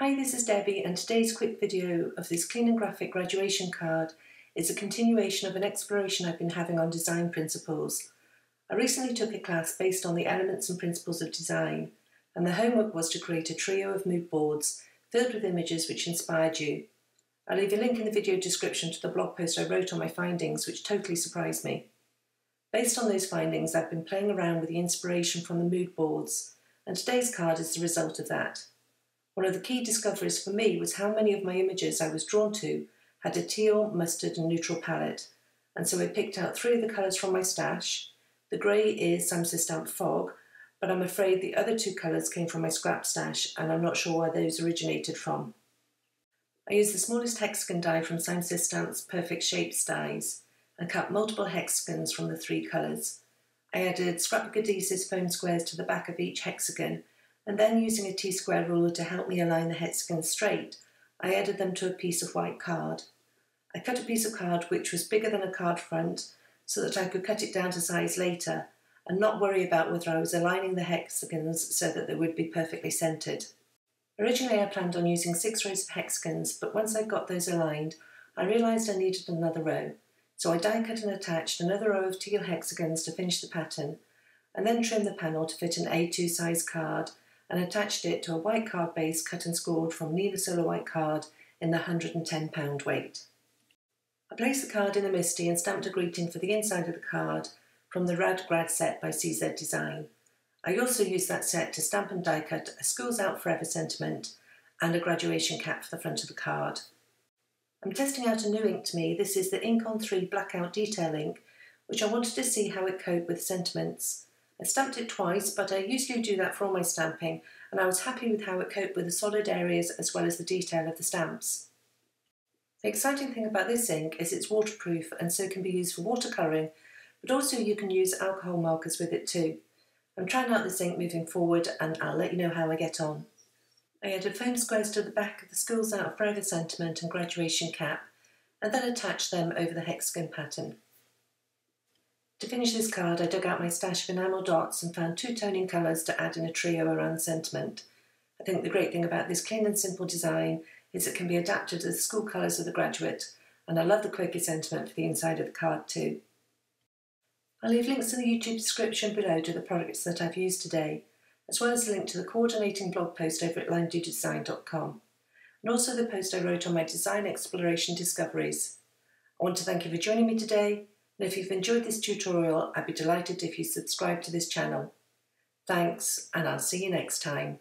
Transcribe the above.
Hi, this is Debbie, and today's quick video of this clean and graphic graduation card is a continuation of an exploration I've been having on design principles. I recently took a class based on the elements and principles of design, and the homework was to create a trio of mood boards filled with images which inspired you. I'll leave a link in the video description to the blog post I wrote on my findings, which totally surprised me. Based on those findings, I've been playing around with the inspiration from the mood boards, and today's card is the result of that. One of the key discoveries for me was how many of my images I was drawn to had a teal, mustard and neutral palette, and so I picked out 3 of the colours from my stash. The grey is Stamp Fog, but I'm afraid the other 2 colours came from my scrap stash, and I'm not sure where those originated from. I used the smallest hexagon die from Stamp's Perfect Shapes dies and cut multiple hexagons from the 3 colours. I added Scrapbook Adhesives foam squares to the back of each hexagon, and then using a T-square ruler to help me align the hexagons straight, I added them to a piece of white card. I cut a piece of card which was bigger than a card front so that I could cut it down to size later and not worry about whether I was aligning the hexagons so that they would be perfectly centred. Originally I planned on using 6 rows of hexagons, but once I got those aligned, I realised I needed another row, so I die cut and attached another row of teal hexagons to finish the pattern, and then trimmed the panel to fit an A2 size card and attached it to a white card base cut and scored from Neenah Solar White card in the £110 weight. I placed the card in a MISTI and stamped a greeting for the inside of the card from the RAD GRAD set by CZ Design. I also used that set to stamp and die cut a Schools Out Forever sentiment and a graduation cap for the front of the card. I'm testing out a new ink to me. This is the Ink on 3 Blackout Detail ink, which I wanted to see how it coped with sentiments. I stamped it twice, but I usually do that for all my stamping, and I was happy with how it coped with the solid areas as well as the detail of the stamps. The exciting thing about this ink is it's waterproof and so can be used for watercolouring, but also you can use alcohol markers with it too. I'm trying out this ink moving forward, and I'll let you know how I get on. I added foam squares to the back of the Schools Out Forever sentiment and graduation cap, and then attached them over the hexagon pattern. To finish this card, I dug out my stash of enamel dots and found 2 toning colours to add in a trio around the sentiment. I think the great thing about this clean and simple design is it can be adapted to the school colours of the graduate, and I love the quirky sentiment for the inside of the card too. I'll leave links in the YouTube description below to the products that I've used today, as well as a link to the coordinating blog post over at linedodesign.com, and also the post I wrote on my design exploration discoveries. I want to thank you for joining me today, and if you've enjoyed this tutorial, I'd be delighted if you subscribe to this channel. Thanks, and I'll see you next time.